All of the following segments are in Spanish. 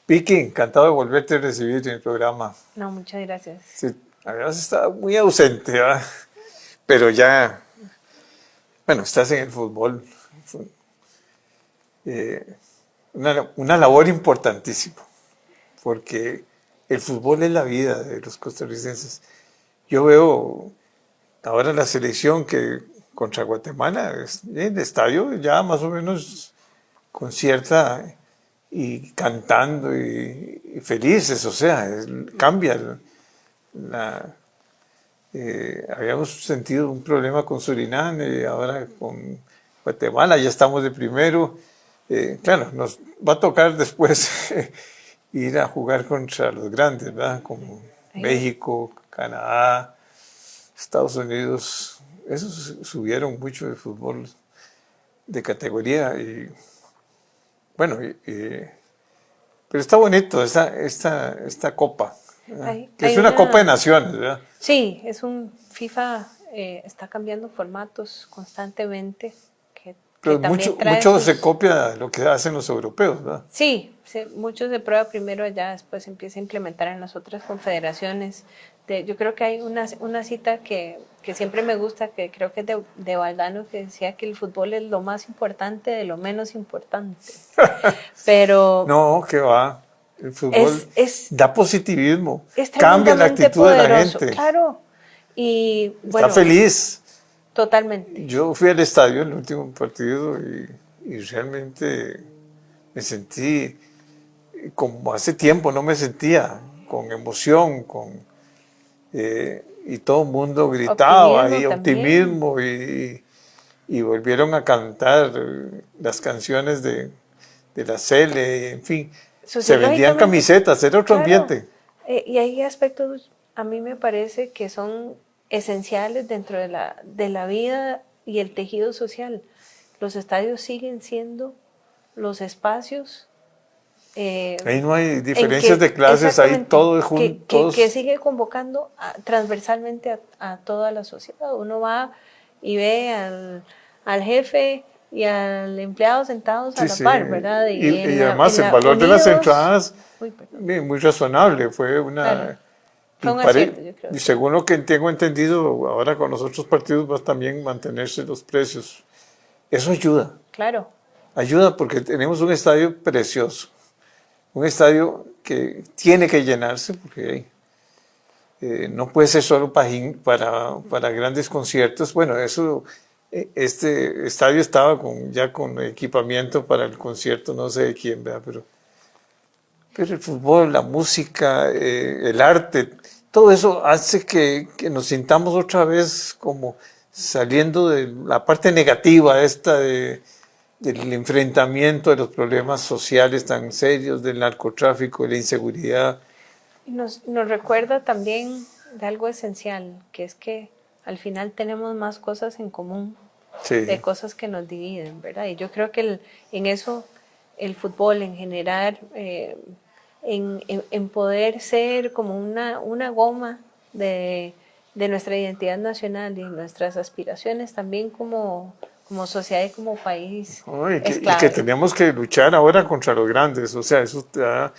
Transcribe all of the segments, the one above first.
Vicky, encantado de volverte a recibir en el programa. No, muchas gracias. Sí, habías estado muy ausente, ¿verdad? Pero ya, bueno, estás en el fútbol. Eh, una labor importantísima, porque el fútbol es la vida de los costarricenses. Yo veo ahora la selección que contra Guatemala, el estadio ya más o menos con cierta y cantando y felices, o sea, cambia la, habíamos sentido un problema con Surinam y ahora con Guatemala ya estamos de primero. Claro, nos va a tocar después ir a jugar contra los grandes, ¿verdad? Como México, Canadá, Estados Unidos. Esos subieron mucho de fútbol de categoría y bueno, pero está bonito esta copa, que es una copa de naciones, ¿verdad? Sí, es un FIFA, está cambiando formatos constantemente, que Pero también trae mucho se sus... copia de lo que hacen los europeos, ¿verdad? Sí, mucho se prueba primero allá, después se empieza a implementar en las otras confederaciones. Yo creo que hay una cita que siempre me gusta, que creo que es de Valdano, que decía que el fútbol es lo más importante de lo menos importante. Pero No, que va. El fútbol da positivismo, es cambia la tremendamente actitud de la poderoso, gente. claro. Y Está bueno, feliz. totalmente. Yo fui al estadio en el último partido y realmente me sentí como hace tiempo no me sentía, con emoción, y todo el mundo gritaba Optimismo y también. optimismo y volvieron a cantar las canciones de la Cele, en fin, se vendían Sociológicamente, camisetas, era otro claro. ambiente. Y hay aspectos, a mí me parece que son esenciales dentro de la vida y el tejido social. Los estadios siguen siendo los espacios Ahí no hay en diferencias que, de clases, ahí exactamente, todos que juntos. sigue convocando transversalmente a toda la sociedad. Uno va y ve al jefe y al empleado sentados a Sí, la sí. par, ¿verdad? Y además el valor de las unidos. entradas, Uy, perdón. muy razonable, fue Claro, una... fue un acierto, yo creo, Y sí. según lo que tengo entendido, ahora con los otros partidos va a también mantenerse los precios. Eso ayuda, Claro. ayuda porque tenemos un estadio precioso, un estadio que tiene que llenarse porque no puede ser solo para grandes conciertos. Bueno, eso, este estadio estaba ya con equipamiento para el concierto, no sé de quién, ¿verdad? Pero el fútbol, la música, el arte, todo eso hace que nos sintamos otra vez como saliendo de la parte negativa del enfrentamiento de los problemas sociales tan serios, del narcotráfico, de la inseguridad. Y nos recuerda también de algo esencial, que es que al final tenemos más cosas en común de Sí. cosas que nos dividen, ¿verdad? Y yo creo que en eso el fútbol, en generar, en poder ser como una goma de nuestra identidad nacional y nuestras aspiraciones también como sociedad y como país, ¿No? es Y que clave. tenemos que luchar ahora contra los grandes, o sea, eso te da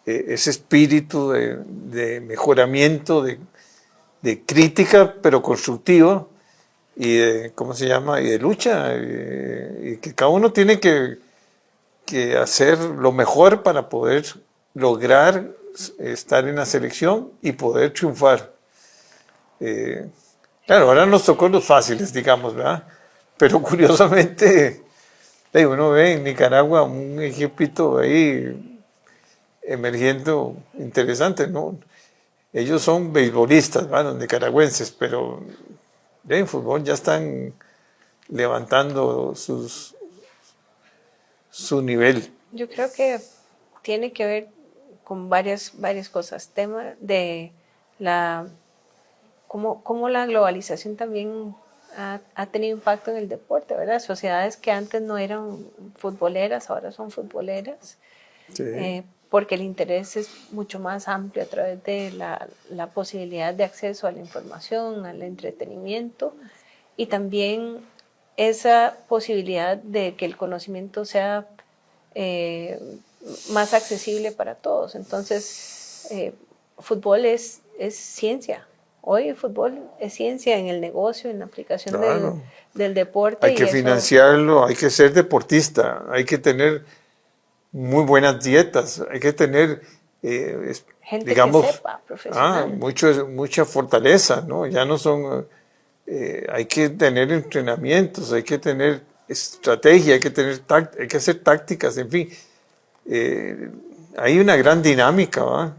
ese espíritu de mejoramiento, de crítica, pero constructiva, y de, ¿cómo se llama? Y de lucha, y que cada uno tiene que hacer lo mejor para poder lograr estar en la selección y poder triunfar. Claro, ahora nos tocó los fáciles, digamos, ¿verdad? Pero curiosamente, uno ve en Nicaragua un ejemplo ahí emergiendo interesante, ¿no? Ellos son beisbolistas, ¿verdad? Los nicaragüenses, pero en fútbol ya están levantando su nivel. Yo creo que tiene que ver con varias cosas. Tema de la cómo la globalización también ha tenido impacto en el deporte, ¿verdad? Sociedades que antes no eran futboleras, ahora son futboleras, Sí. porque el interés es mucho más amplio a través de la posibilidad de acceso a la información, al entretenimiento y también esa posibilidad de que el conocimiento sea más accesible para todos. Entonces, fútbol es ciencia. Hoy el fútbol es ciencia en el negocio, en la aplicación Claro. del deporte. Hay Y que eso, financiarlo, hay que ser deportista, hay que tener muy buenas dietas, hay que tener, gente que digamos, sepa, profesional. mucha fortaleza, ¿no? Ya no son, hay que tener entrenamientos, hay que tener estrategia, hay que hacer tácticas, en fin. Eh, hay una gran dinámica, ¿va?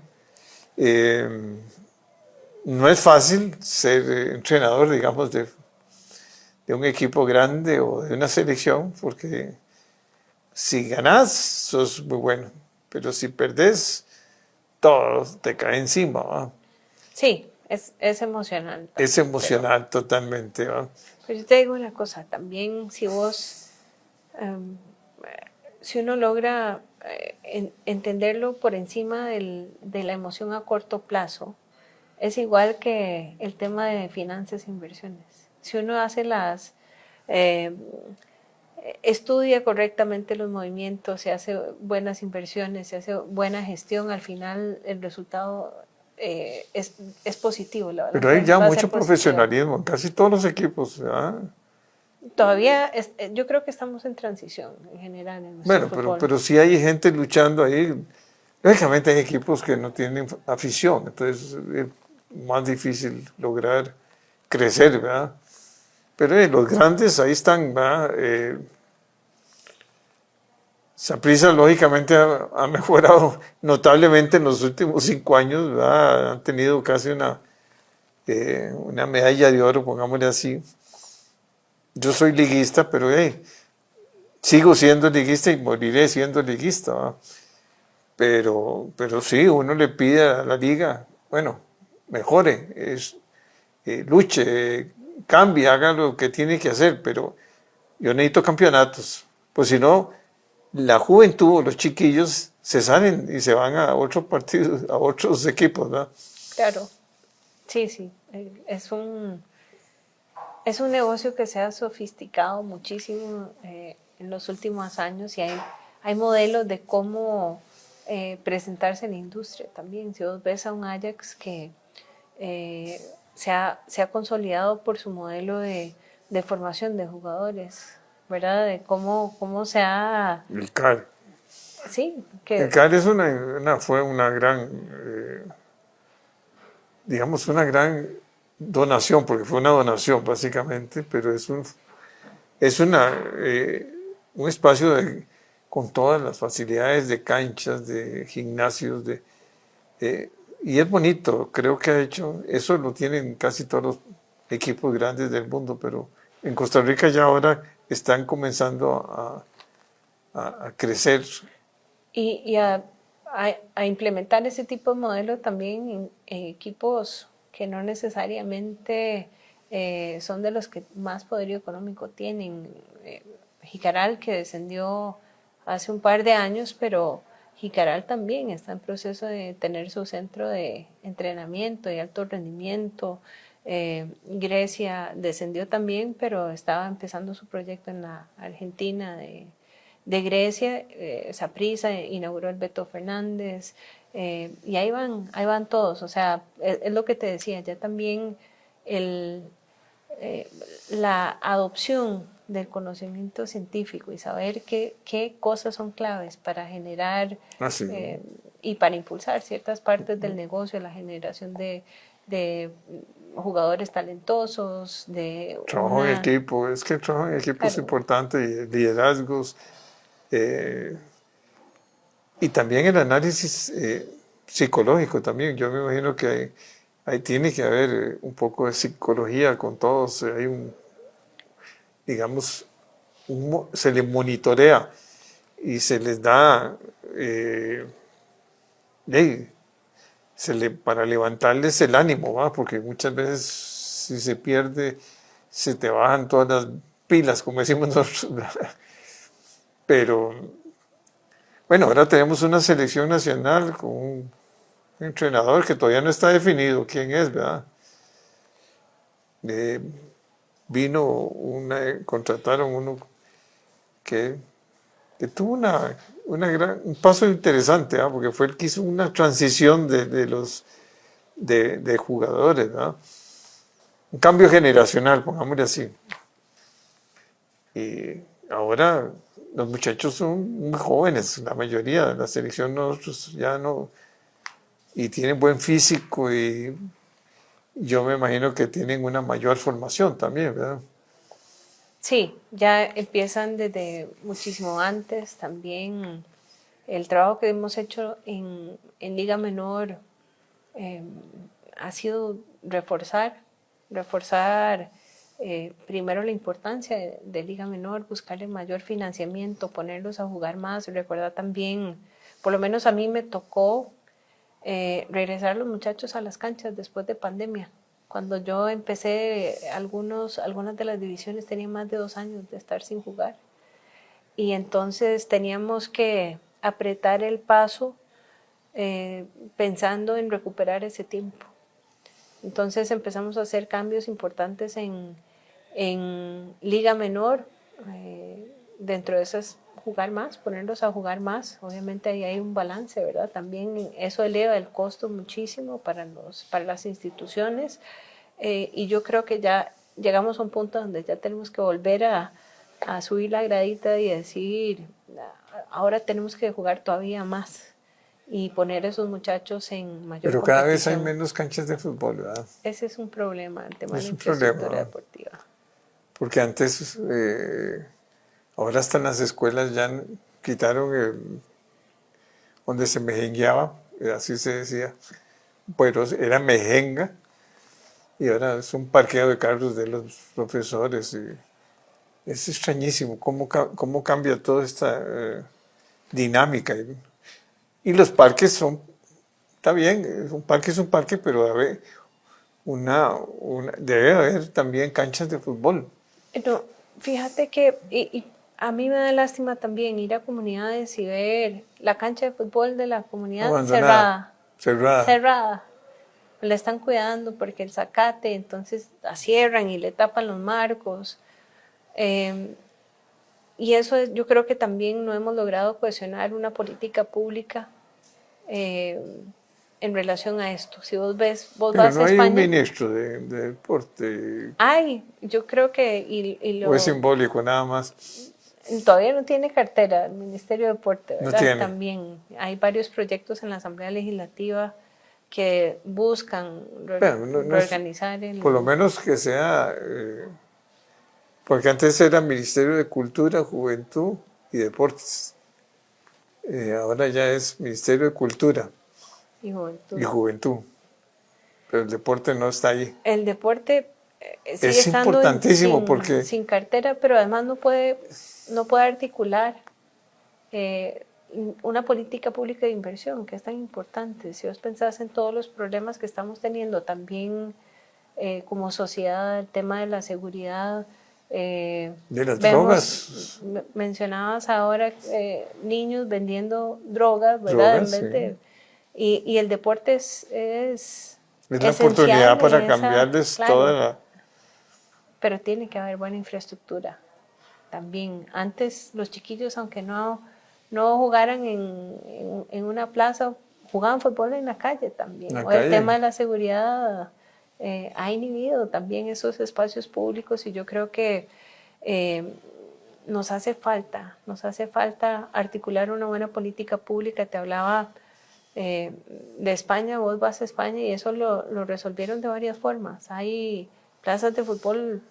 Eh, no es fácil ser entrenador, digamos, de un equipo grande o de una selección, porque si ganás, sos muy bueno, pero si perdés, todo te cae encima, ¿va? Sí, es emocional Es también. emocional totalmente, ¿va? Pero yo te digo una cosa, también si vos, um, si uno logra entenderlo por encima de la emoción a corto plazo, es igual que el tema de finanzas e inversiones. Si uno hace eh, estudia correctamente los movimientos, se hace buenas inversiones, se hace buena gestión, al final el resultado es positivo, la Pero balanza hay ya va a ser mucho positiva. profesionalismo en casi todos los equipos, ¿va? Todavía, yo creo que estamos en transición en general en nuestro Bueno, fútbol. pero sí hay gente luchando ahí. Lógicamente hay equipos que no tienen afición, entonces es más difícil lograr crecer, ¿verdad? Pero los grandes ahí están, ¿verdad? Saprissa lógicamente ha mejorado notablemente en los últimos 5 años, ¿verdad? Han tenido casi una medalla de oro, pongámosle así. Yo soy liguista, pero sigo siendo liguista y moriré siendo liguista, ¿verdad? Pero sí, uno le pide a la liga, bueno, mejore, luche, cambie, haga lo que tiene que hacer, pero yo necesito campeonatos, pues si no, la juventud, los chiquillos, se salen y se van a otros partidos, a otros equipos, ¿verdad? Claro, sí, sí, es un negocio que se ha sofisticado muchísimo en los últimos años y hay modelos de cómo presentarse en la industria también. Si vos ves a un Ajax que se ha consolidado por su modelo de formación de jugadores, ¿verdad? De cómo se ha... El CAR. Sí, El que... CAR es fue una gran, digamos, una gran donación, porque fue una donación básicamente, pero es un espacio con todas las facilidades de canchas, de gimnasios, eh, y es bonito, creo que ha hecho, eso lo tienen casi todos los equipos grandes del mundo, pero en Costa Rica ya ahora están comenzando a crecer. Y a implementar ese tipo de modelo también en equipos que no necesariamente son de los que más poderío económico tienen. Jicaral, que descendió hace un par de años, pero Jicaral también está en proceso de tener su centro de entrenamiento y alto rendimiento. Grecia descendió también, pero estaba empezando su proyecto en la Argentina de Grecia. Saprissa inauguró el Beto Fernández, y ahí van todos. O sea, es lo que te decía, ya también el, la adopción del conocimiento científico y saber qué cosas son claves para generar Así, y para impulsar ciertas partes del negocio, la generación de jugadores talentosos, de trabajo en una... equipo, es que el trabajo en equipo es Claro, importante, y liderazgos, eh, y también el análisis psicológico también. Yo me imagino que ahí tiene que haber un poco de psicología con todos. Hay digamos, se les monitorea y se les da, hey, para levantarles el ánimo, ¿va? Porque muchas veces si se pierde, se te bajan todas las pilas, como decimos nosotros, ¿verdad? Pero bueno, ahora tenemos una selección nacional con un entrenador que todavía no está definido quién es, ¿verdad? Contrataron uno que que tuvo un paso interesante, ¿verdad? Porque fue el que hizo una transición de jugadores, ¿verdad? Un cambio generacional, pongámosle así. Y ahora los muchachos son muy jóvenes, la mayoría de la selección nosotros ya no, y tienen buen físico y yo me imagino que tienen una mayor formación también, ¿verdad? Sí, ya empiezan desde muchísimo antes. También el trabajo que hemos hecho en Liga Menor eh, ha sido reforzar primero la importancia de Liga Menor, buscarle mayor financiamiento, ponerlos a jugar más. Recuerda también, por lo menos a mí me tocó regresar los muchachos a las canchas después de pandemia. Cuando yo empecé, algunas de las divisiones tenían más de 2 años de estar sin jugar. Y entonces teníamos que apretar el paso pensando en recuperar ese tiempo. Entonces empezamos a hacer cambios importantes en Liga Menor, dentro de esas jugar más, ponerlos a jugar más. Obviamente ahí hay un balance, ¿verdad? También eso eleva el costo muchísimo para las instituciones, y yo creo que ya llegamos a un punto donde ya tenemos que volver a subir la gradita y decir, ahora tenemos que jugar todavía más y poner a esos muchachos en mayor Pero cada vez hay competición. menos canchas de fútbol, ¿verdad? Ese es un problema, el tema de la Es un problema, infraestructura ¿verdad? deportiva. Porque antes, ahora hasta en las escuelas ya quitaron donde se mejengueaba, así se decía, pero era mejenga, y ahora es un parqueo de carros de los profesores. Y es extrañísimo cómo cambia toda esta dinámica. Y los parques está bien, es un parque, pero debe haber también canchas de fútbol. No, fíjate que y a mí me da lástima también ir a comunidades y ver la cancha de fútbol de la comunidad Abandonada, cerrada. cerrada. La están cuidando porque el zacate, entonces la cierran y le tapan los marcos. Y eso yo creo que también no hemos logrado cohesionar una política pública en relación a esto. Si vos Pero vas no a hay un España, ministro de deporte, yo creo que o es simbólico nada más. todavía no tiene cartera el Ministerio de Deporte, No ¿verdad? tiene. También hay varios proyectos en la Asamblea Legislativa que buscan Bueno, no es, reorganizar por lo menos que sea, porque antes era Ministerio de Cultura, Juventud y Deportes. Ahora ya es Ministerio de Cultura y y juventud. Juventud. Pero el deporte no está ahí. El deporte sigue Es estando importantísimo porque sin cartera, pero además no puede articular eh, una política pública de inversión, que es tan importante. Si vos pensás en todos los problemas que estamos teniendo también como sociedad, el tema de la seguridad, de las drogas, mencionabas ahora niños vendiendo drogas, ¿verdad? En drogas, vez sí. y el deporte es Es la esencial oportunidad para en esa, cambiarles claro, toda la... pero tiene que haber buena infraestructura también. Antes los chiquillos, aunque no jugaran en una plaza, jugaban fútbol en la calle también. La O el calle. tema de la seguridad ha inhibido también esos espacios públicos, y yo creo que nos hace falta articular una buena política pública. Te hablaba de España, vos vas a España y eso lo resolvieron de varias formas. Hay plazas de fútbol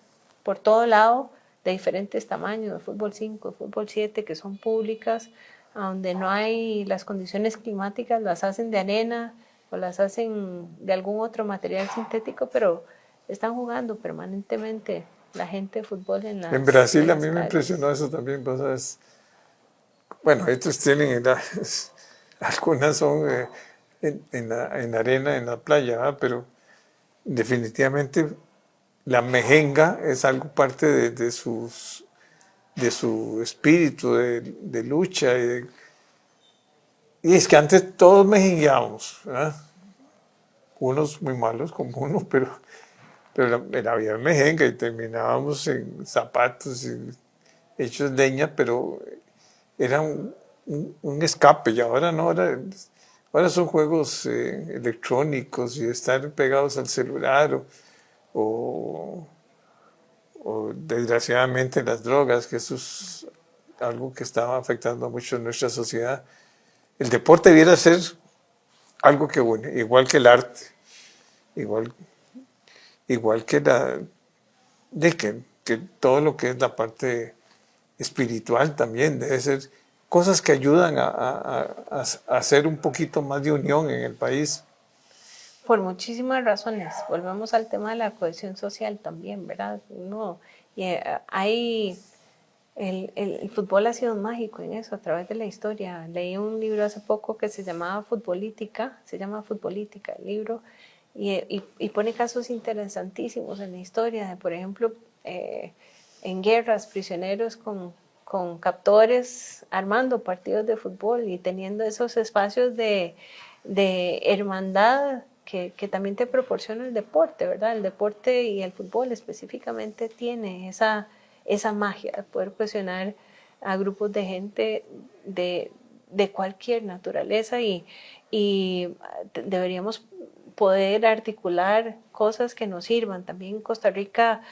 por todo lado, de diferentes tamaños, de fútbol 5, de fútbol 7, que son públicas, donde no hay las condiciones climáticas, las hacen de arena o las hacen de algún otro material sintético, pero están jugando permanentemente la gente de fútbol en En Brasil a las mí me calles. impresionó eso también, pues, ¿sabes? Bueno, estos tienen algunas son en arena, en la playa, ¿verdad? Pero definitivamente la mejenga es algo parte de su espíritu de lucha. Y es que antes todos mejengueábamos, ¿verdad? Unos muy malos como uno, pero había mejenga y terminábamos en zapatos hechos de leña, pero era un escape, y ahora no, ahora son juegos electrónicos y estar pegados al celular o, o desgraciadamente las drogas, que eso es algo que estaba afectando mucho en nuestra sociedad. El deporte debiera ser algo que une, igual que el arte, igual, igual que que todo lo que es la parte espiritual también, debe ser cosas que ayudan a hacer un poquito más de unión en el país. Por muchísimas razones. Volvemos al tema de la cohesión social también, ¿verdad? El fútbol ha sido mágico en eso, a través de la historia. Leí un libro hace poco que se llama Futbolítica, el libro, y pone casos interesantísimos en la historia, de, por ejemplo, en guerras, prisioneros con captores armando partidos de fútbol y teniendo esos espacios de hermandad que también te proporciona el deporte, ¿verdad? El deporte y el fútbol específicamente tiene esa magia de poder cohesionar a grupos de gente de cualquier naturaleza y deberíamos poder articular cosas que nos sirvan. También en Costa Rica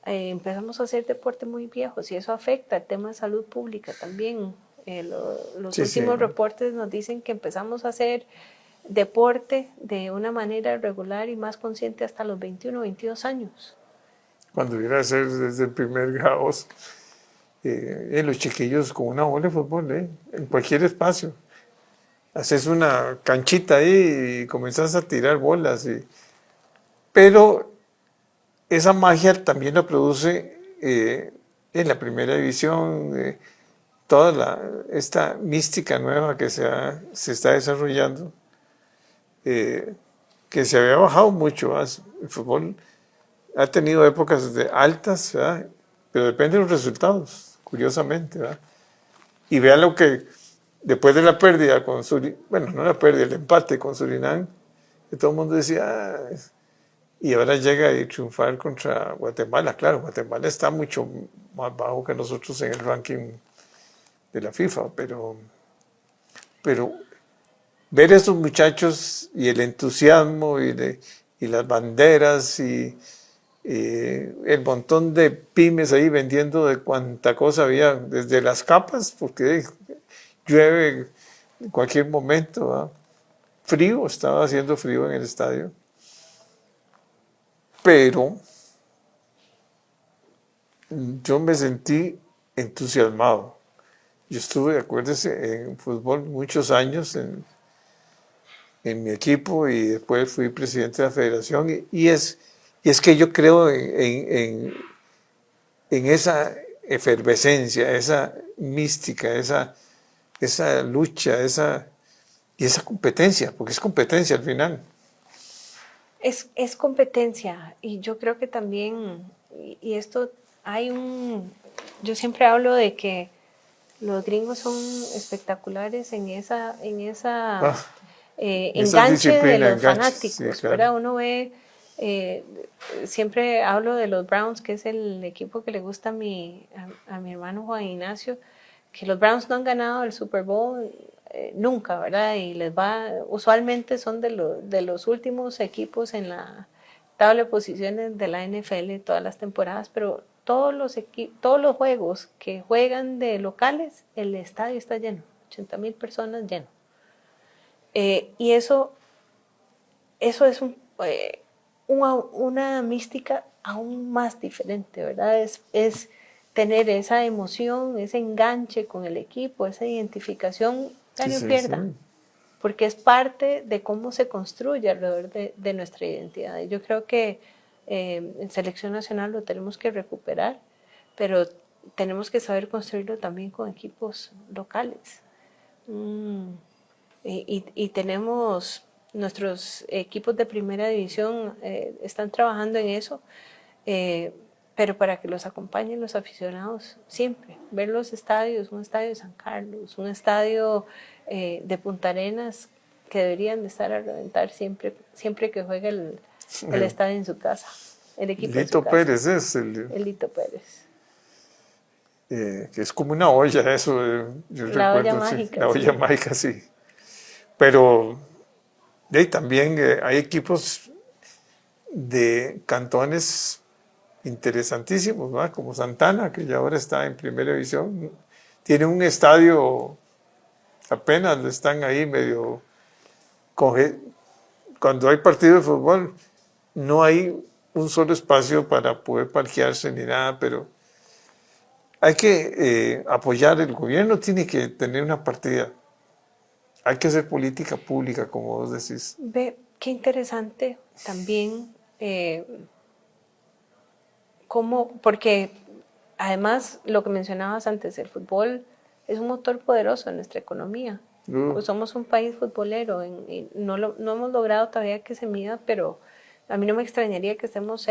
empezamos a hacer deporte muy viejos y eso afecta el tema de salud pública también. Los últimos reportes nos dicen que empezamos a hacer deporte de una manera regular y más consciente hasta los 21 o 22 años. Cuando debiera ser desde el primer grado, los chiquillos con una bola de fútbol, en cualquier espacio. Haces una canchita ahí y comenzás a tirar bolas. Pero esa magia también la produce en la primera división, toda esta mística nueva que se está desarrollando, que se había bajado mucho. El fútbol ha tenido épocas de altas, ¿verdad? Pero depende de los resultados, curiosamente, ¿verdad? Y vea lo que después de la pérdida con bueno, no la pérdida, el empate con Surinam, que todo el mundo decía, y ahora llega a triunfar contra Guatemala. Claro, Guatemala está mucho más bajo que nosotros en el ranking de la FIFA, pero ver a esos muchachos y el entusiasmo y las banderas y el montón de pymes ahí vendiendo de cuánta cosa había, desde las capas, porque llueve en cualquier momento, ¿verdad? Frío, estaba haciendo frío en el estadio, pero yo me sentí entusiasmado. Yo estuve, acuérdese, en fútbol muchos años en mi equipo y después fui presidente de la federación y es que yo creo en esa efervescencia, esa mística, esa lucha, y esa competencia, porque es competencia al final. Es competencia y yo creo que también, y esto yo siempre hablo de que los gringos son espectaculares en esa enganche de los fanáticos, sí, claro. ¿Verdad? Uno ve, siempre hablo de los Browns, que es el equipo que le gusta a mi hermano Juan Ignacio, que los Browns no han ganado el Super Bowl nunca, ¿verdad? Y usualmente son de los últimos equipos en la tabla de posiciones de la NFL todas las temporadas, pero todos los juegos que juegan de locales, el estadio está lleno, 80,000 personas lleno. Y eso es una mística aún más diferente, ¿verdad? Es tener esa emoción, ese enganche con el equipo, esa identificación, gane o pierda, porque es parte de cómo se construye alrededor de nuestra identidad. Y yo creo que en selección nacional lo tenemos que recuperar, pero tenemos que saber construirlo también con equipos locales. Y tenemos nuestros equipos de primera división están trabajando en eso, pero para que los acompañen los aficionados siempre, ver los estadios, un estadio de San Carlos, un estadio de Punta Arenas, que deberían de estar a reventar siempre que juegue el estadio en su casa, el equipo Lito en su casa. Pérez es el Lito Pérez. que es como una olla, eso, yo La olla recuerdo, sí, mágica, la olla sí. mágica, sí. Pero de ahí también hay equipos de cantones interesantísimos, ¿verdad? Como Santana, que ya ahora está en primera división. Tiene un estadio, apenas lo están ahí medio... Cuando hay partido de fútbol, no hay un solo espacio para poder parquearse ni nada, pero hay que apoyar. El gobierno tiene que tener una partida. Hay que hacer política pública, como vos decís. Ve, qué interesante también porque además lo que mencionabas antes, el fútbol es un motor poderoso en nuestra economía. Pues somos un país futbolero y no hemos logrado todavía que se mida, pero a mí no me extrañaría que estemos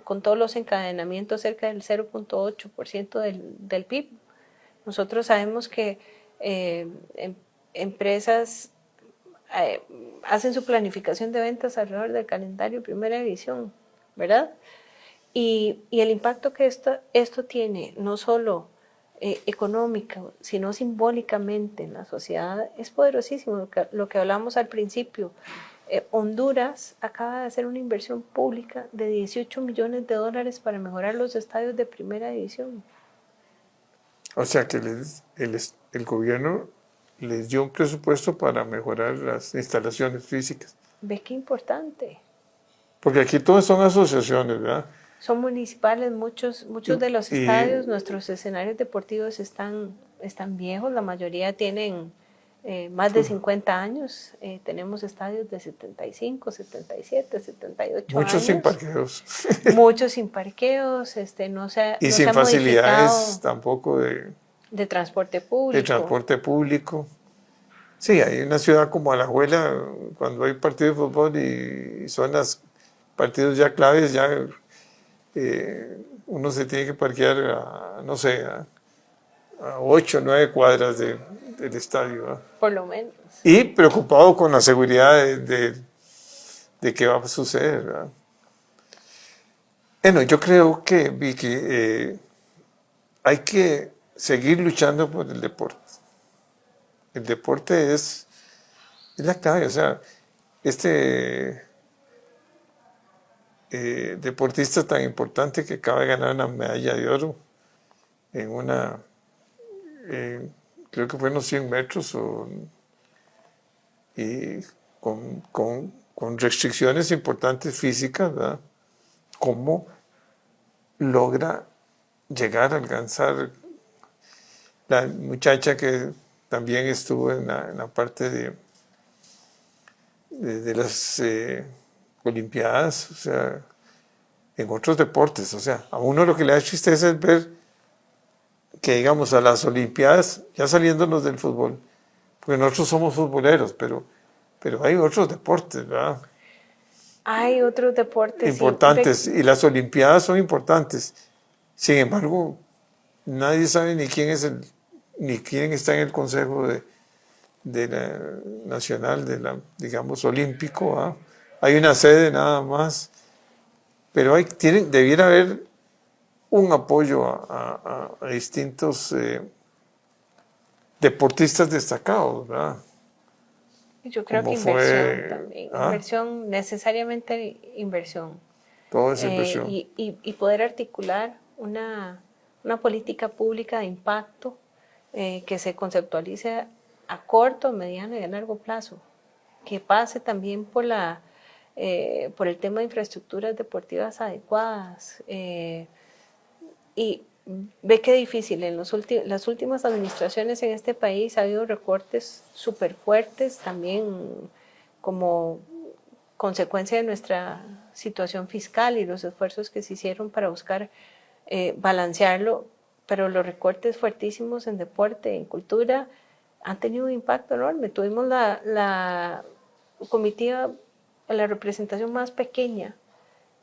con todos los encadenamientos, cerca del 0.8% del PIB. Nosotros sabemos que empresas hacen su planificación de ventas alrededor del calendario primera división, ¿verdad? Y el impacto que esto tiene, no solo económico, sino simbólicamente en la sociedad, es poderosísimo. Lo que hablamos al principio, Honduras acaba de hacer una inversión pública de 18 millones de dólares para mejorar los estadios de primera división. O sea que el gobierno les dio un presupuesto para mejorar las instalaciones físicas. ¿Ve qué importante? Porque aquí todas son asociaciones, ¿verdad? Son municipales, muchos de los Y estadios, nuestros escenarios deportivos están viejos, la mayoría tienen más de 50 años, tenemos estadios de 75, 77, 78 muchos sin años, parqueos. muchos sin parqueos, no se Y no se sin ha facilidades modificado tampoco de transporte de público. transporte público. Sí, hay una ciudad como Alajuela, cuando hay partido de fútbol y son los partidos ya claves, ya uno se tiene que parquear a, no sé, a 8 o 9 cuadras del estadio, ¿verdad? Por lo menos. Y preocupado con la seguridad de qué va a suceder, ¿verdad? Bueno, yo creo que, Vicky, hay que seguir luchando por el deporte. El deporte es la clave, o sea, este deportista tan importante que acaba de ganar una medalla de oro en creo que fue en los 100 metros, y con restricciones importantes físicas, ¿verdad? ¿Cómo logra llegar a alcanzar? La muchacha que también estuvo en la parte de las Olimpiadas, o sea, en otros deportes, o sea, a uno lo que le da tristeza es ver que, digamos, a las Olimpiadas, ya saliéndonos del fútbol, porque nosotros somos futboleros, pero hay otros deportes, ¿verdad? Hay otros deportes, Importantes, y las Olimpiadas son importantes. Sin embargo, nadie sabe ni quién está en el Consejo de la Nacional, digamos, Olímpico, ¿verdad? Hay una sede nada más, pero debiera haber un apoyo a distintos deportistas destacados, ¿verdad? yo creo que Como inversión fue también, inversión, necesariamente inversión. toda esa inversión. Y poder articular una política pública de impacto que se conceptualice a corto, mediano y a largo plazo, que pase también por el tema de infraestructuras deportivas adecuadas. Y ve qué difícil, en las últimas administraciones en este país ha habido recortes súper fuertes, también como consecuencia de nuestra situación fiscal y los esfuerzos que se hicieron para buscar balancearlo, pero los recortes fuertísimos en deporte, en cultura, han tenido un impacto enorme. Tuvimos la comitiva, la representación más pequeña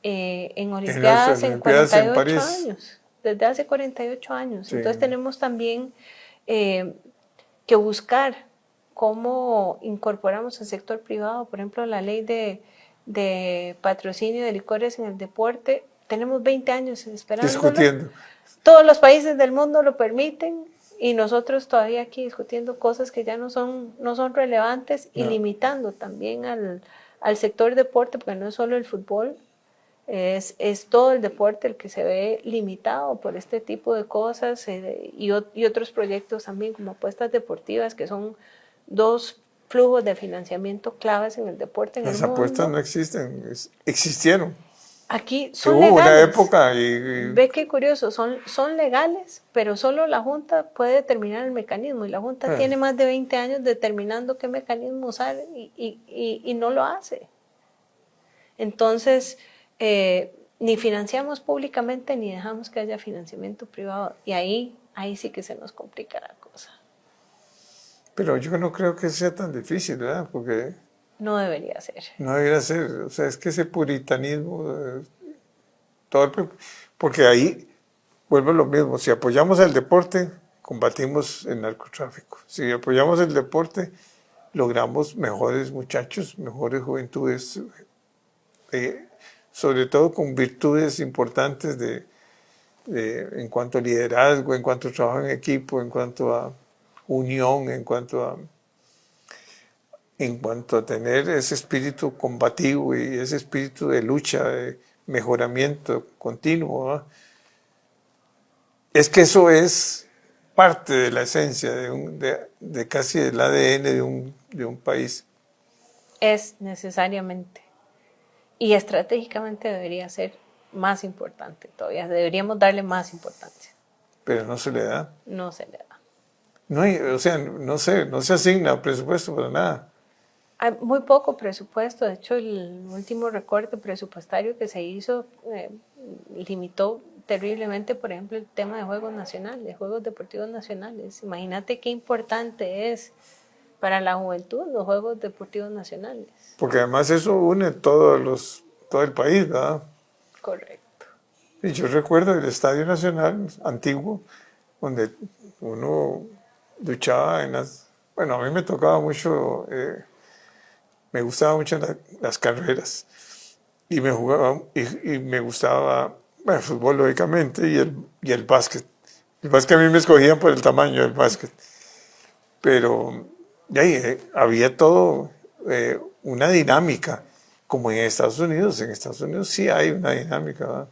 en Olimpiadas en Olimpiadas en 48 París. años, desde hace 48 años. Sí. Entonces tenemos también que buscar cómo incorporamos al sector privado, por ejemplo, la ley de patrocinio de licores en el deporte tenemos 20 años esperándolo. Discutiendo. Todos los países del mundo lo permiten y nosotros todavía aquí discutiendo cosas que ya no son relevantes y limitando también al sector deporte, porque no es solo el fútbol, es todo el deporte el que se ve limitado por este tipo de cosas y otros proyectos también como apuestas deportivas, que son dos flujos de financiamiento claves en el deporte en el mundo. Las apuestas no existen, existieron. Aquí son Hubo legales. una época y Ve qué curioso, son legales, pero solo la Junta puede determinar el mecanismo y la Junta tiene más de 20 años determinando qué mecanismo usar y no lo hace. Entonces, ni financiamos públicamente ni dejamos que haya financiamiento privado y ahí sí que se nos complica la cosa. Pero yo no creo que sea tan difícil, ¿verdad? Porque no debería ser. No debería ser, o sea, es que ese puritanismo, porque ahí vuelve lo mismo, si apoyamos el deporte, combatimos el narcotráfico, si apoyamos el deporte, logramos mejores muchachos, mejores juventudes, sobre todo con virtudes importantes en cuanto a liderazgo, en cuanto a trabajo en equipo, en cuanto a unión, en cuanto a tener ese espíritu combativo y ese espíritu de lucha, de mejoramiento continuo, ¿no? Es que eso es parte de la esencia de casi del ADN de un país. Es necesariamente. Y estratégicamente debería ser más importante todavía. Deberíamos darle más importancia. Pero no se le da. No se le da. No hay, o sea, no se asigna presupuesto para nada. Hay muy poco presupuesto. De hecho, el último recorte presupuestario que se hizo limitó terriblemente, por ejemplo, el tema de juegos nacionales, de juegos deportivos nacionales. Imagínate qué importante es para la juventud los juegos deportivos nacionales. Porque además eso une todo el país, ¿verdad? Correcto. Y yo recuerdo el Estadio Nacional antiguo, donde uno luchaba bueno, a mí me tocaba mucho, me gustaban mucho las carreras y me gustaba, bueno, el fútbol lógicamente y el básquet. El básquet a mí me escogían por el tamaño del básquet, pero de ahí había todo una dinámica, como en Estados Unidos. En Estados Unidos sí hay una dinámica,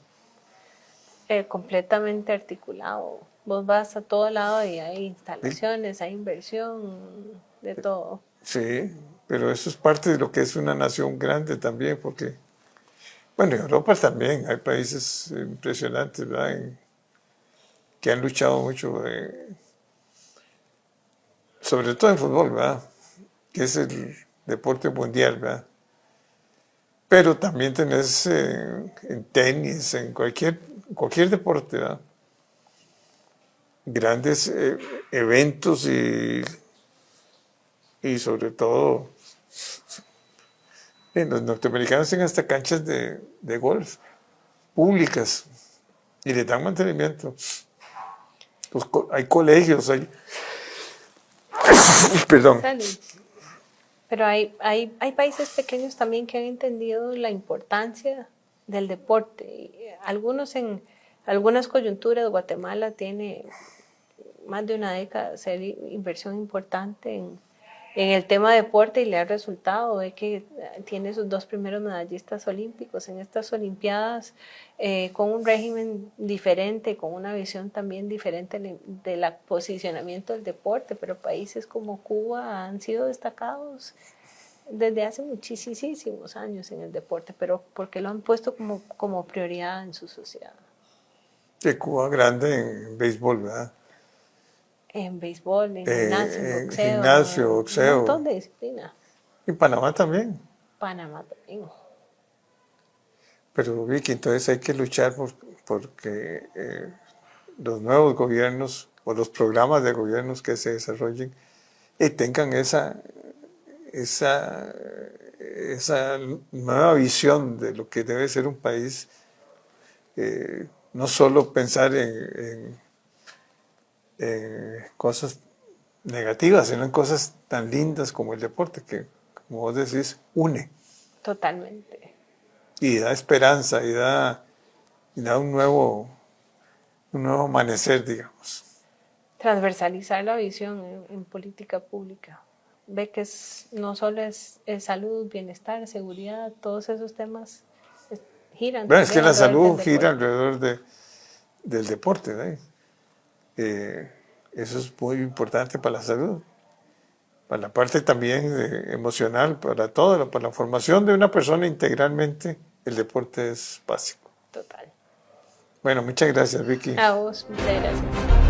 ¿verdad? Completamente articulado. Vos vas a todo lado y hay instalaciones, hay inversión, de todo. Sí, pero eso es parte de lo que es una nación grande también, porque, bueno, en Europa también hay países impresionantes, ¿verdad? Que han luchado mucho, sobre todo en fútbol, ¿verdad? Que es el deporte mundial, ¿verdad? Pero también tenés en tenis, en cualquier deporte, ¿verdad? Grandes eventos y sobre todo los norteamericanos tienen hasta canchas de golf públicas y le dan mantenimiento. Hay colegios, perdón. Pero hay países pequeños también que han entendido la importancia del deporte. Algunas coyunturas, Guatemala tiene más de una década de hacer inversión importante en el tema deporte y le ha resultado. Ve que tiene sus 2 primeros medallistas olímpicos en estas Olimpiadas, con un régimen diferente, con una visión también diferente del posicionamiento del deporte, pero países como Cuba han sido destacados desde hace muchísimos años en el deporte, pero porque lo han puesto como prioridad en su sociedad. De Cuba grande en béisbol, ¿verdad? En béisbol, en gimnasio, boxeo, un montón de disciplinas. Y Panamá también. Panamá también. Pero Vicky, entonces hay que luchar porque los nuevos gobiernos o los programas de gobiernos que se desarrollen tengan esa nueva visión de lo que debe ser un país, no solo pensar en cosas negativas, sino en cosas tan lindas como el deporte, que, como vos decís, une. Totalmente. Y da esperanza, y da y da un nuevo amanecer, digamos. Transversalizar la visión en política pública. Ve que no solo es salud, bienestar, seguridad, todos esos temas giran. Bueno, es que también la alrededor salud del gira deporte. alrededor del deporte, ¿no? Eso es muy importante para la salud, para la parte también emocional, para todo, para la formación de una persona integralmente, el deporte es básico. Total. Bueno, muchas gracias, Vicky. A vos, muchas gracias.